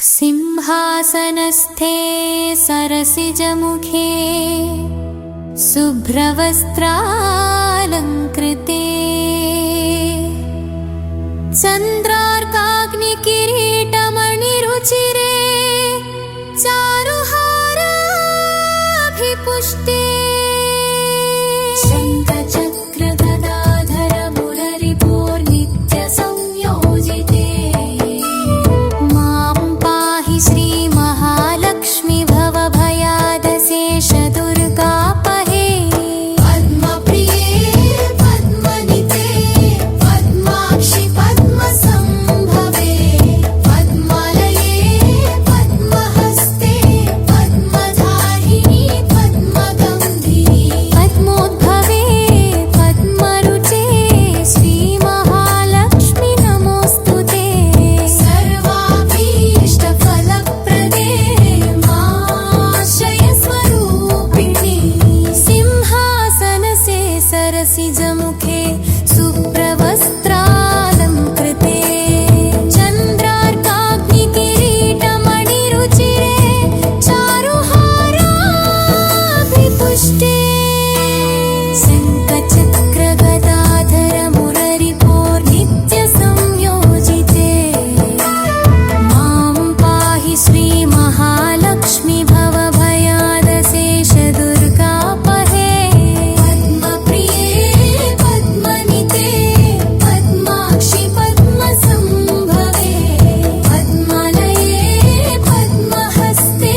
सिंहासनस्थे सरसिजमुखे शुभ्रवस्त्रालङ्कृते चन्द्रार्काग्निकिरीटमणिरुचिरे चारुहाराभिपुष्टे शङ्खचक्रगदाधर मुररिपोर्नित्यसंयोजिते मां पाहि श्रीमहालक्ष्मी भवभयादशेषदुर्गापहे पद्मप्रिये पद्मनिते पद्माक्षि पद्मसंभवे पद्मालये पद्महस्ते पद्मधारिणि पद्मगन्धिनि पद्मोद्भवे पद्मरुचे श्रीमहालक्ष्मी नमोऽस्तुते सर्वाभीष्टफलप्रदे माश्रयस्वरूपिणि सिंहासनसे सरसिजमुखे शुभ्रवस्त्रालङ्कृते चन्द्रार्काग्निकिरीटमणिरुचिरे चारुहाराभिपुष्टे शङ्खचक्रगदाधर मुररिपोर्नित्यसंयोजिते मां पाहि श्रीमहालक्ष्मी भवभयादशेषदुर्गापहे पद्मप्रिये पद्मनिते पद्माक्षि पद्मसंभवे पद्मालये पद्महस्ते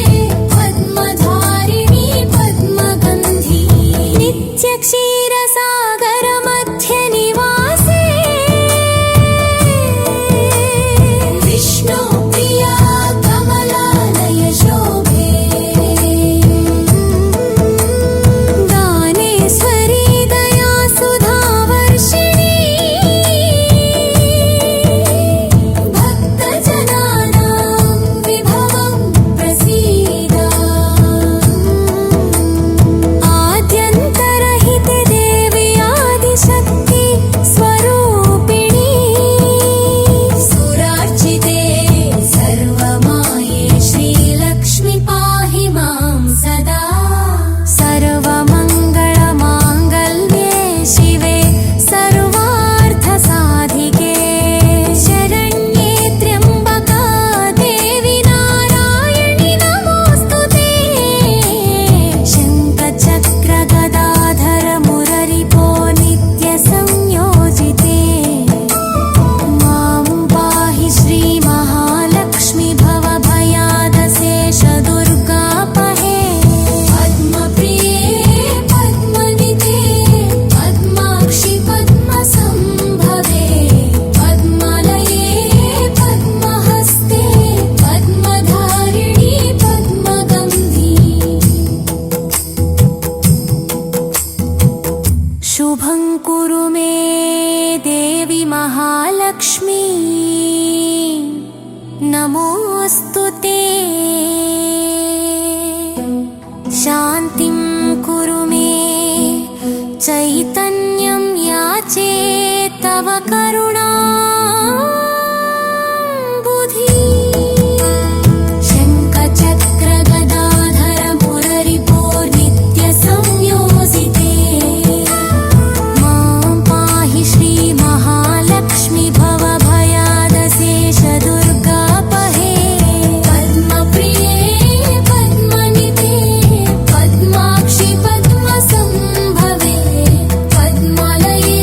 पद्मधारिणि पद्मगन्धिनि नित्यक्षीरसागरमध्यनिवासे विष्णुप्रिया कमलालय शोभे दानेश्वरी दया सुधावर्षिणी भक्तजनानां विभवं प्रसीदा आद्यन्तरहिते देवी आदिशक्ति स्वरूपिणी सुरार्चिते सर्वमाये श्रीलक्ष्मी पाहि मां सदा सर्वमङ्गलमाङ्गल्ये शिवे सर्वार्थसाधिके शरण्ये त्र्यम्बका देवी नारायणि नमोऽस्तुते शङ्खचक्रगदाधर मुररिपो नित्यसंयोजिते मां पाहि श्रीमहालक्ष्मी भवभयादशेषदुर्गापहे पद्मप्रिये पद्मनिते पद्माक्षि पद्मसंभवे पद्मालये पद्महस्ते पद्मधारिणि पद्मगन्धिनि शुभं कुरु मे देवी महालक्ष्मी नमोऽस्तु ते शान्तिं कुरु मे चैतन्यं याचे तव करुणा बुद्धि शङ्खचक्रगदाधर मुररिपोर्नित्यसंयोजिते मां पाहि श्रीमहालक्ष्मी भवभयादशेषदुर्गापहे पद्मप्रिये पद्मनिते पद्माक्षि पद्मसंभवे पद्मालये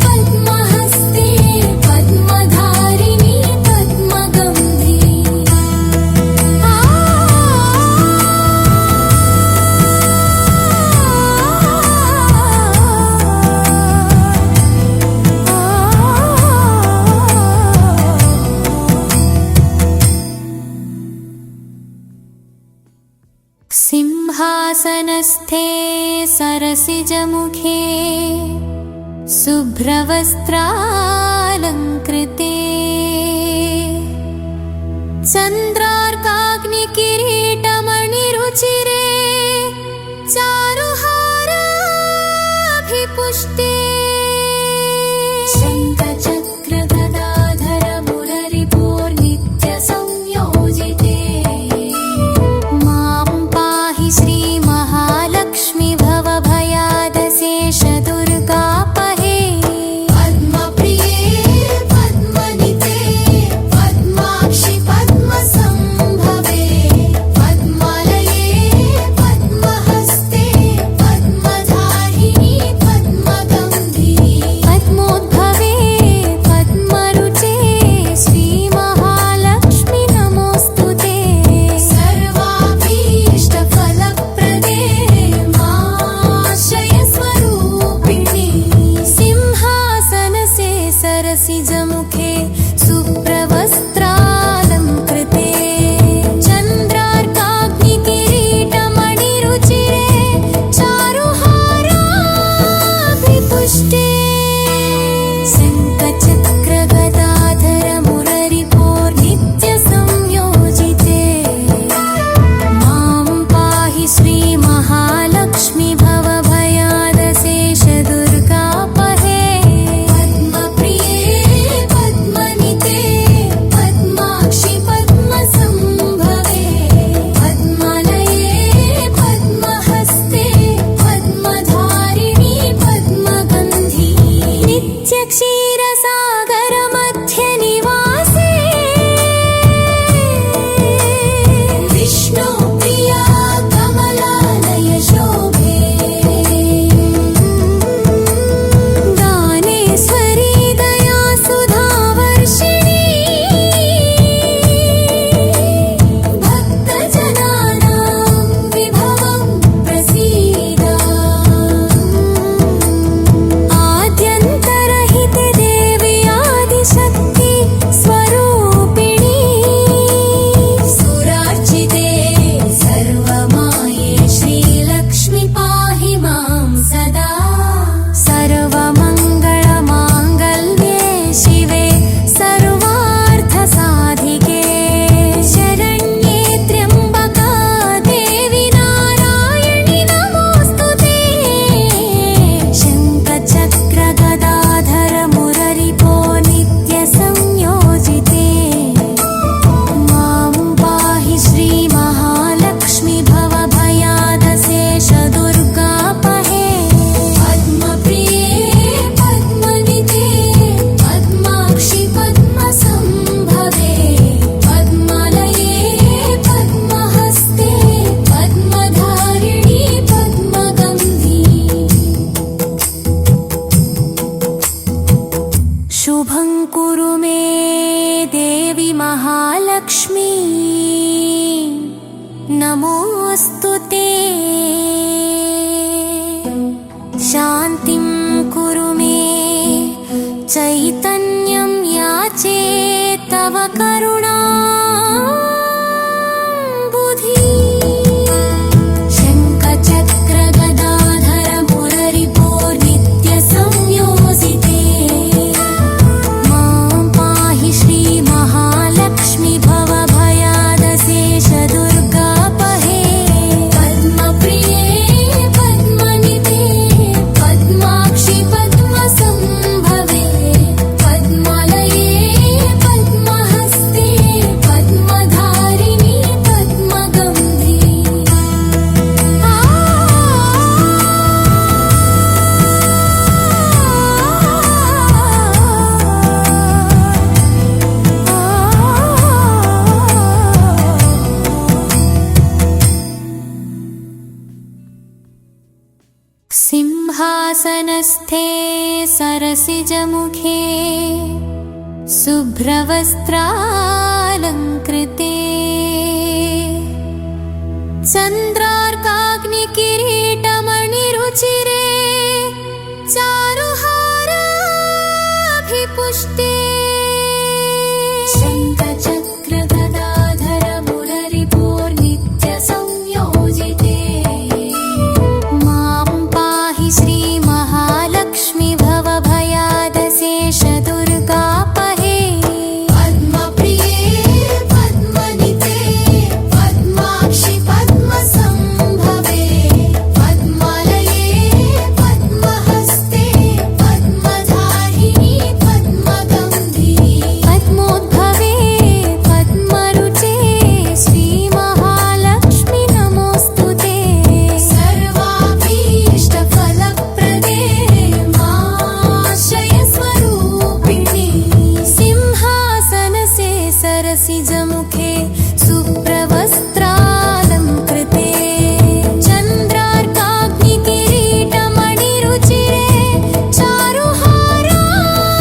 पद्महस्ते पद्मधारिणि पद्मगन्धिनि सिंहासनस्थे सरसिजमुखे शुभ्रवस्त्रालङ्कृते चन्द्रार्काग्निकिरीटमणिरुचिरे चारुहाराभिपुष्टे शङ्खचक्रगदाधर मुररिपोर्नित्यसंयोजिते सिंहासनस्थे सरसिजमुखे शुभ्रवस्त्रालङ्कृते चन्द्रार्काग्निकिरीटमणिरुचिरे चारुहाराभिपुष्टे शङ्खचक्रगदाधर मुररिपोर्नित्यसंयोजिते मां पाहि श्रीमहालक्ष्मी भवभयादशेषदुर्गापहे पद्मप्रिये पद्मनिते पद्माक्षि पद्मसम्भवे पद्मालये पद्महस्ते पद्मधारिणि पद्मगन्धि पद्मोद्भवे पद्मरुचे श्रीमहालक्ष्मी नमोऽस्तु ते सर्वाभीष्टफलप्रदे माश्रयस्वरूपिणि सिंहासनसे सरसिजमुखे शुभ्रवस्त्रालङ्कृते चन्द्रार्काग्निकिरीटमणिरुचिरे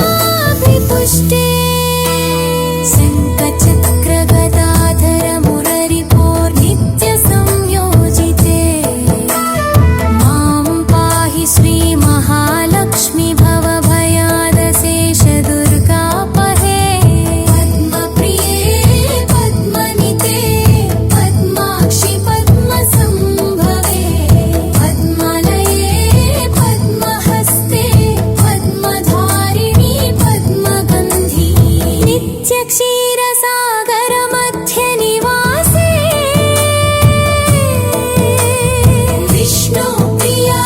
चारुहाराभिपुष्टे शङ्खचक्रगदाधर मुररिपोर्नित्यसंयोजिते मां पाहि श्रीमहालक्ष्मी भवभयादशेषदुर्गापहे पद्मप्रिये पद्मनिते पद्माक्षि पद्मसम्भवे पद्मालये पद्महस्ते पद्मधारिणि पद्मगन्धि नित्यक्षीरसागरमध्यनिवासे विष्णुप्रिया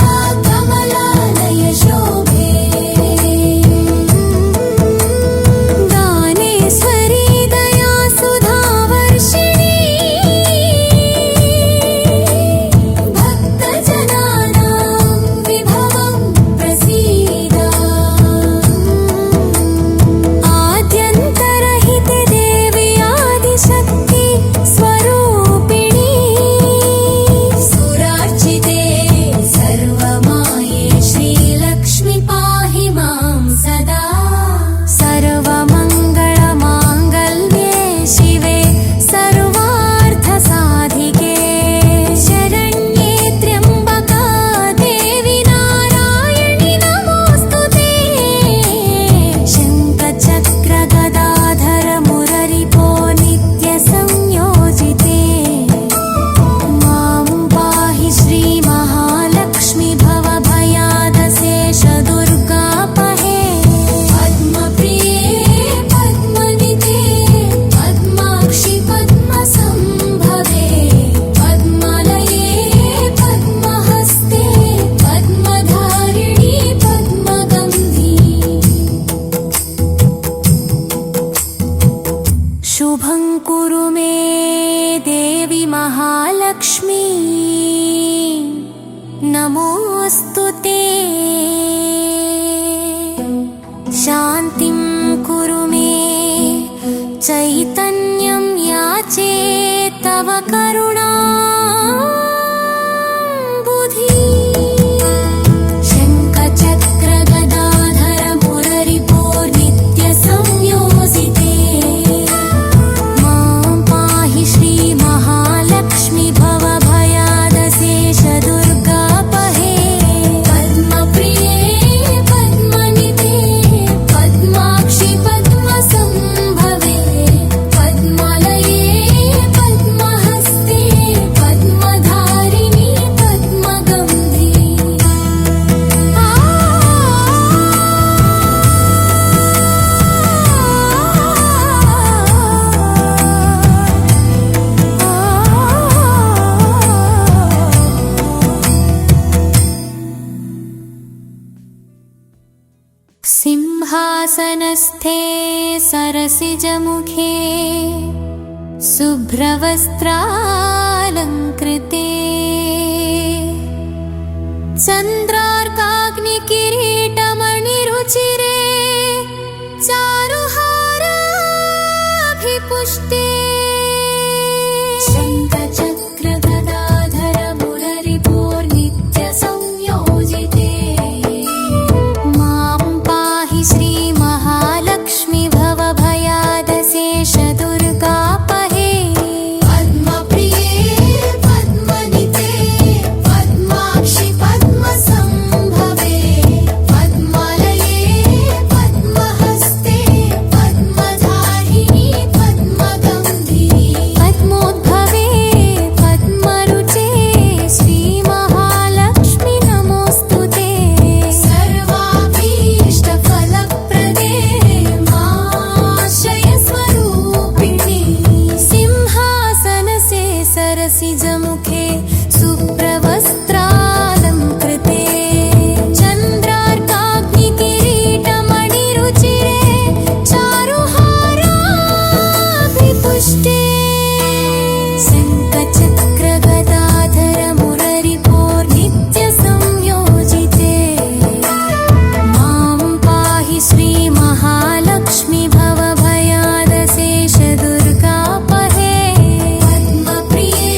कमलालय शोभे दानेश्वरी दया सुधावर्षिणी भक्तजनानां विभवं प्रसीदा आद्यन्तरहिते देवी आदिशक्ति स्वरूपिणी सुरार्चिते सर्वमाये श्रीलक्ष्मी पाहि मां सदा सर्वमङ्गलमाङ्गल्ये शिवे सर्वार्थसाधिके शरण्ये त्र्यम्बका देवी नारायणि नमोऽस्तु ते शङ्खचक्रगदाधर मुररिपो नित्यसंयोजिते मां पाहि श्रीमहालक्ष्मी भवभयादशेषदुर्गापहे पद्मप्रिये पद्मनिते पद्माक्षि पद्मसम्भवे पद्मालये पद्महस्ते पद्मधारिणि पद्मगन्धि शुभं कुरु मे देवी महालक्ष्मी नमोऽस्तु ते शान्तिं कुरु मे चैतन्यं याचे तव करुणा बुद्धि शङ्खचक्रगदाधर मुररिपोर्नित्यसंयोजिते मां पाहि श्रीमहालक्ष्मी भवभयादशेषदुर्गापहे पद्मप्रिये पद्मनिते पद्माक्षि पद्मसम्भवे पद्मालये पद्महस्ते पद्मधारिणि पद्मगन्धि सिंहासनस्थे सरसिजमुखे शुभ्रवस्त्रालङ्कृते चन्द्रार्काग्निकिरीटमणिरुचिरे चारुहाराभिपुष्टे शङ्खचक्रगदाधर मुररिपोर्नित्यसंयोजिते सरसिजमुखे सुप्रवस्त्रालङ्कृते चन्द्रार्काग्निकिरीटमणिरुचिरे चारुहाराभिपुष्टे शङ्खचक्रगदाधर मुररिपोर्नित्यसंयोजिते मां पाहि श्रीमहालक्ष्मी भवभयादशेषदुर्गापहे पद्मप्रिये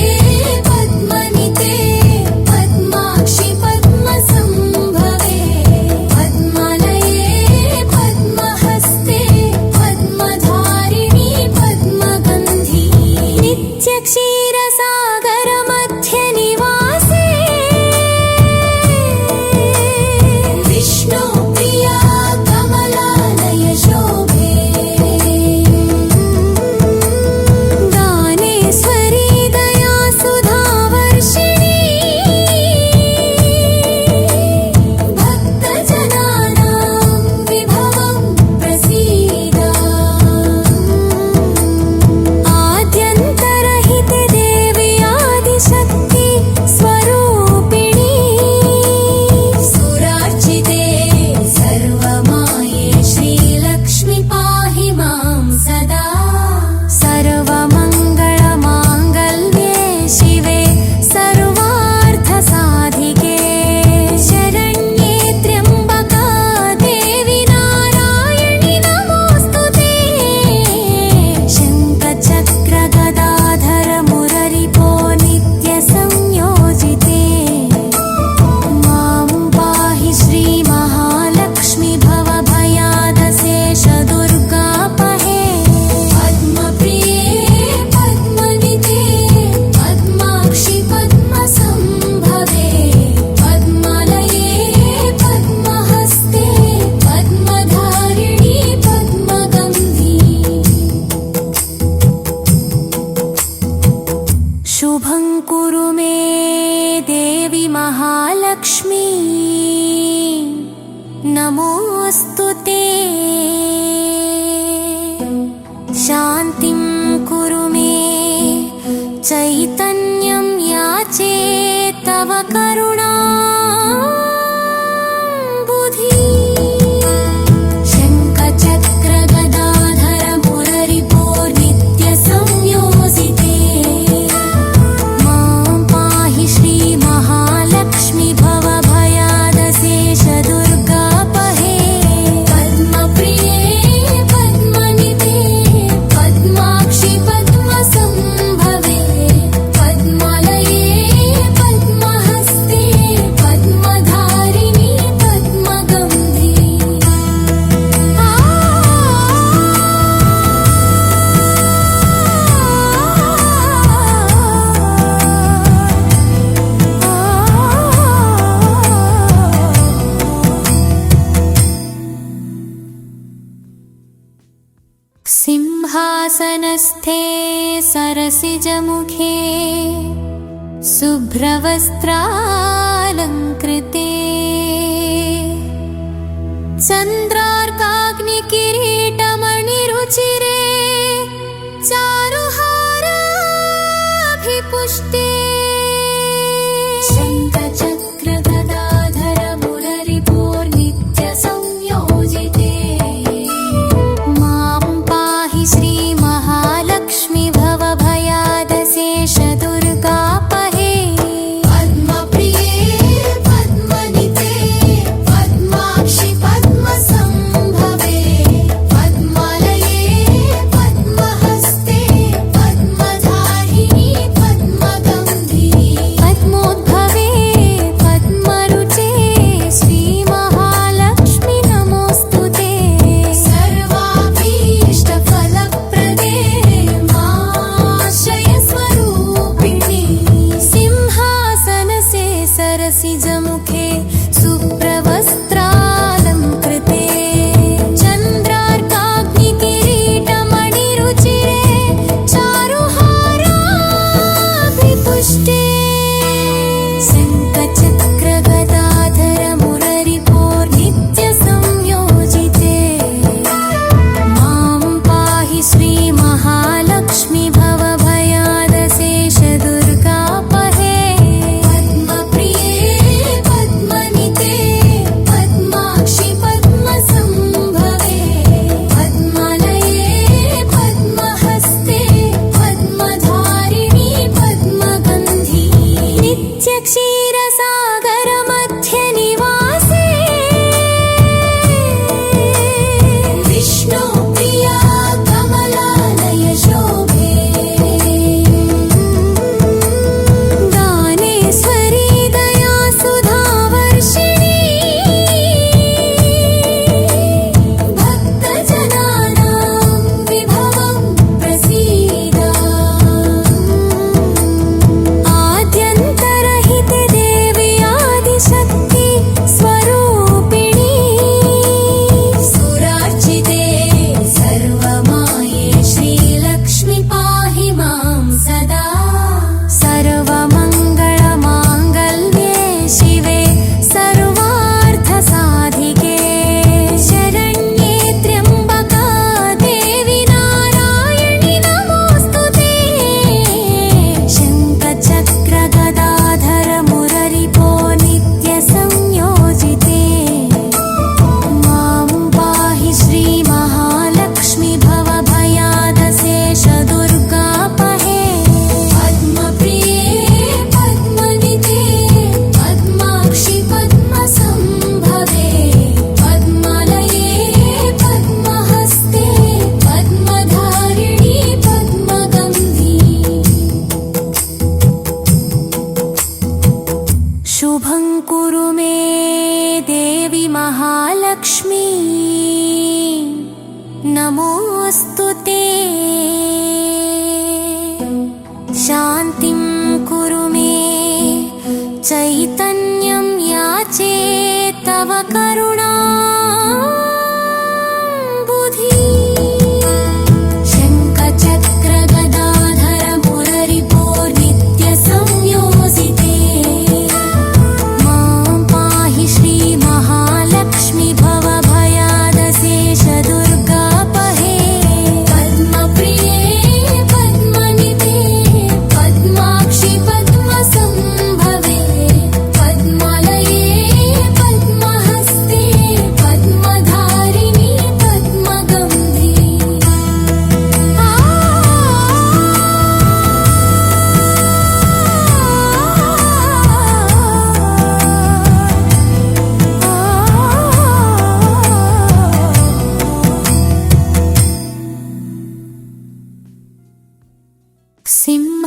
पद्मनिते पद्माक्षि पद्मसम्भवे पद्मालये पद्महस्ते पद्मधारिणी पद्मगन्धी नित्यक्षीरसागरमध्यनिवासे विष्णुप्रिया कमलालय शोभे दानेश्वरी दया सुधावर्षिणी भक्तजनानां विभवं प्रसीदा आद्यन्तरहिते देवी आदिशक्ति स्वरूपिणी सुरार्चिते सर्वमाये श्रीलक्ष्मी पाहि मां सदा सर्वमङ्गलमाङ्गल्ये शिवे सर्वार्थसाधिके शरण्ये त्र्यम्बका देवी नारायणि नमोऽस्तुते शङ्खचक्रगदाधर मुररिपो नित्यसंयोजिते मां पाहि श्रीमहालक्ष्मी भवभयादशेषदुर्गापहे पद्मप्रिये पद्मनिते पद्माक्षि पद्मसम्भवे पद्मालये पद्महस्ते पद्मधारिणी पद्मगन्धी शुभं कुरु मे देवी महालक्ष्मी नमोऽस्तु ते शान्तिं कुरु मे चैतन्यं याचे तव करुणा बुद्धि शङ्खचक्रगदाधर मुररिपो नित्यसंयोजिते मां पाहि श्रीमहालक्ष्मी भवभयादशेषदुर्गापहे पद्मप्रिये पद्मनिते पद्माक्षि पद्मसम्भवे पद्मालये पद्महस्ते पद्मधारिणी पद्मगन्धी सिंहासनस्थे सरसिजमुखे शुभ्रवस्त्रालङ्कृते चन्द्रार्काग्निकिरीटमणिरुचिरे चारुहाराभिपुष्टे शङ्खचक्रगदाधर मुररिपोर्नित्यसंयोजिते मां पाहि श्रीमहालक्ष्मी भवभयादशेषदुर्गापहे पद्मप्रिये पद्मनिते पद्माक्षि पद्मसम्भवे पद्मालये पद्महस्ते पद्मधारिणी पद्मगन्धी कुरु मे देवी महालक्ष्मी नमोऽस्तु ते शान्तिं कुरु मे चैतन्यं याचे तव करुणा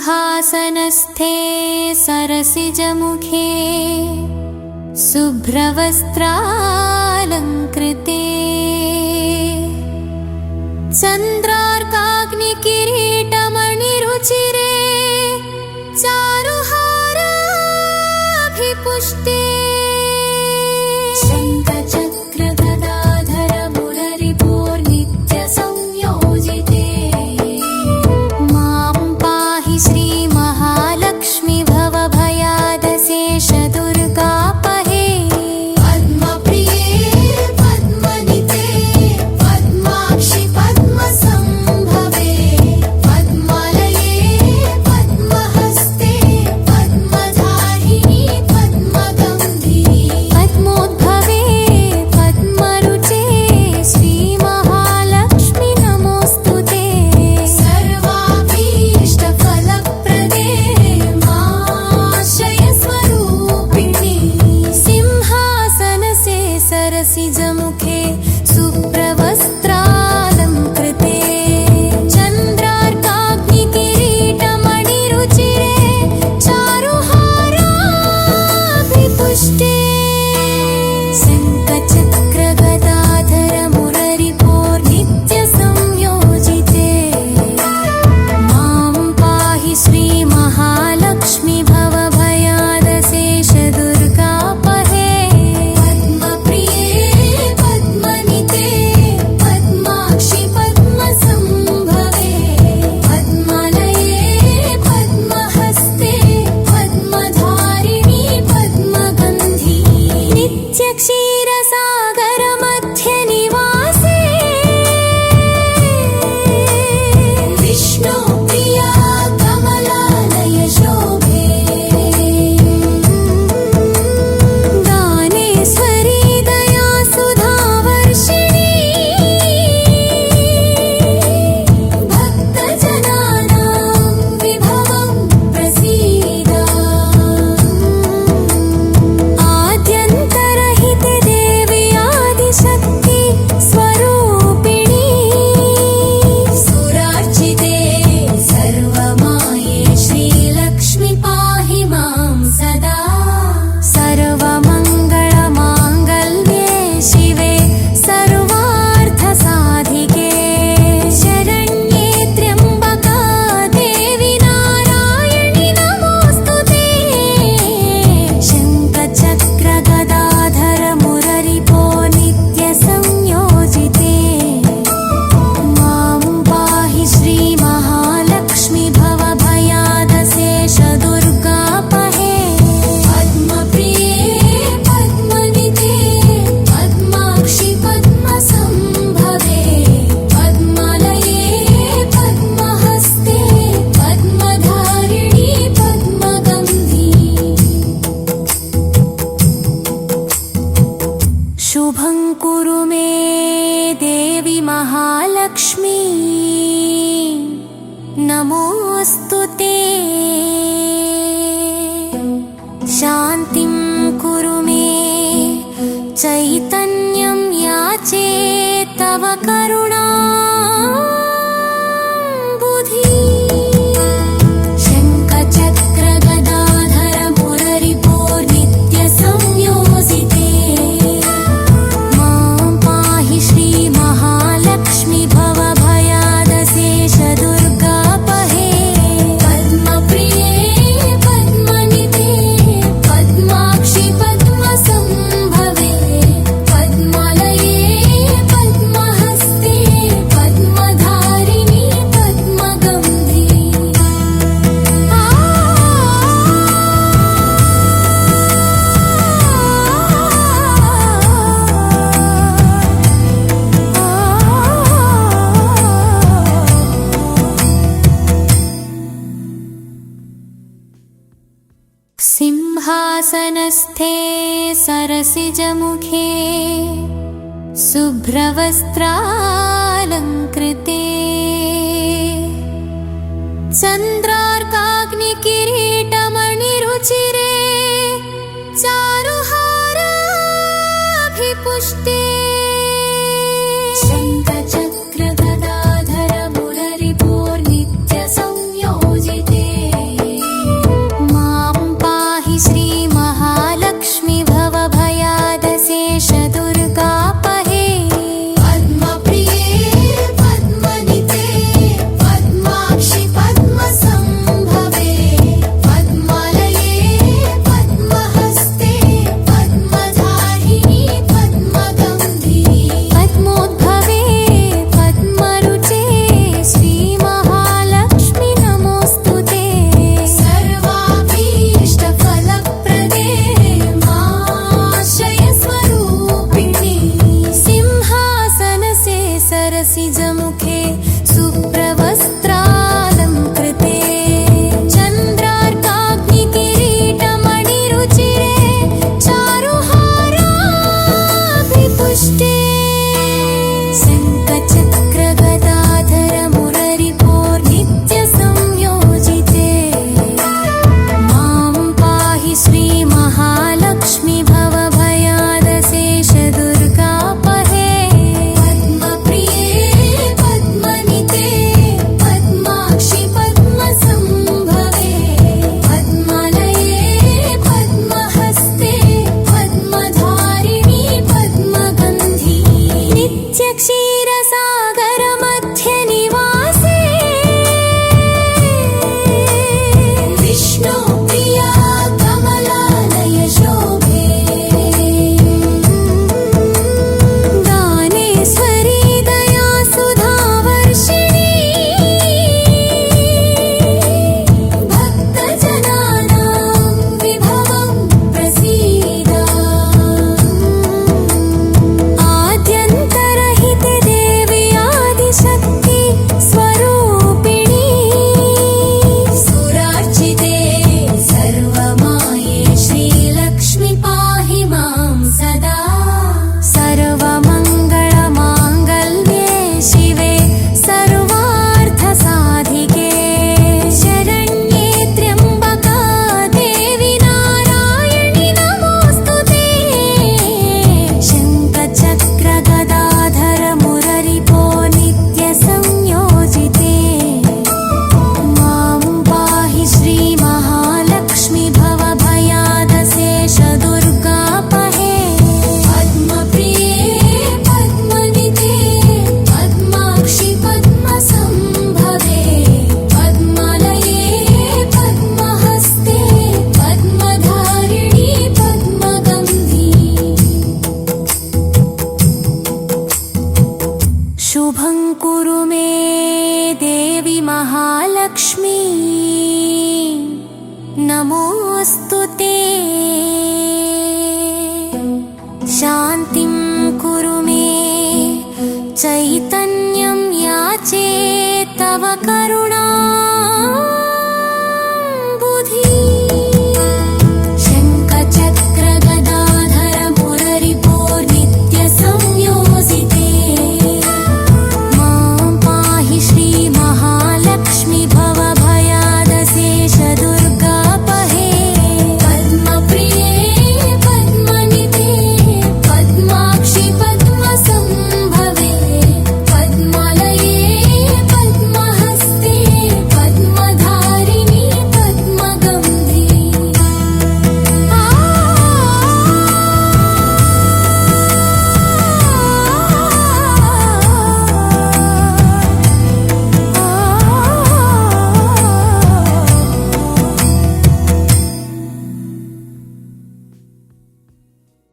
सिंहासनस्थे सरसिजमुखे शुभ्रवस्त्रालङ्कृते चन्द्रार्काग्निकिरीटमणिरुचिरे चारुहाराभिपुष्टे शङ्खचक्रगदाधर मुररिपोर्नित्यसंयोजिते मां पाहि श्री महालक्ष्मी भवभयादशेष दुर्गापहे पद्मप्रिये पद्मनिते पद्माक्षि पद्मसंभवे पद्मालये पद्महस्ते पद्मधारिणि पद्मगन्धि पद्मोद्भवे पद्मरुचे श्रीमहालक्ष्मी नमोऽस्तु ते सर्वाभीष्टफलप्रदे माश्रयस्वरूपिणि सिंहासनसे सरसिजमुखे शुभ्रवस्त्रालङ्कृते चन्द्रार्काग्निकिरीटमणिरुचिरे चारुहाराभिपुष्टे शङ्खचक्रगदाधर मुररिपोर्नित्यसंयोजिते मां पाहि श्री महालक्ष्मी भवभयादशेष दुर्गापहे पद्मप्रिये पद्मनिते पद्माक्षि पद्मसंभवे पद्मालये पद्महस्ते पद्मधारिणि पद्मगन्धि नित्यक्षीरसागरमध्यनिवासे विष्णुप्रिया कमलालय शोभे दानेश्वरी दया सुधावर्षिणी भक्तजनानां विभवं प्रसीदा आद्यन्तरहिते देवी आदिशक्ति स्वरूपिणी सुरार्चिते सर्वमाये श्रीलक्ष्मी पाहि मां सदा सर्वमङ्गलमाङ्गल्ये शिवे सर्वार्थसाधिके शरण्ये त्र्यम्बका देवी नारायणि नमोऽस्तु ते शङ्खचक्रगदाधर मुररिपोर्नित्यसंयोजिते मां पाहि श्री महालक्ष्मी भवभयादशेष दुर्गापहे पद्मप्रिये पद्मनिते पद्माक्षि पद्मसंभवे पद्मालये पद्महस्ते पद्मधारिणि पद्मगन्धि शुभं कुरु मे देवी महालक्ष्मी नमोऽस्तु ते शान्तिं कुरु मे चैतन्यं याचे तव करुणा बुद्धि शङ्खचक्रगदाधर मुररिपोर्नित्यसंयोजिते सिंहासनस्थे सरसिजमुखे शुभ्रवस्त्रालङ्कृते चन्द्र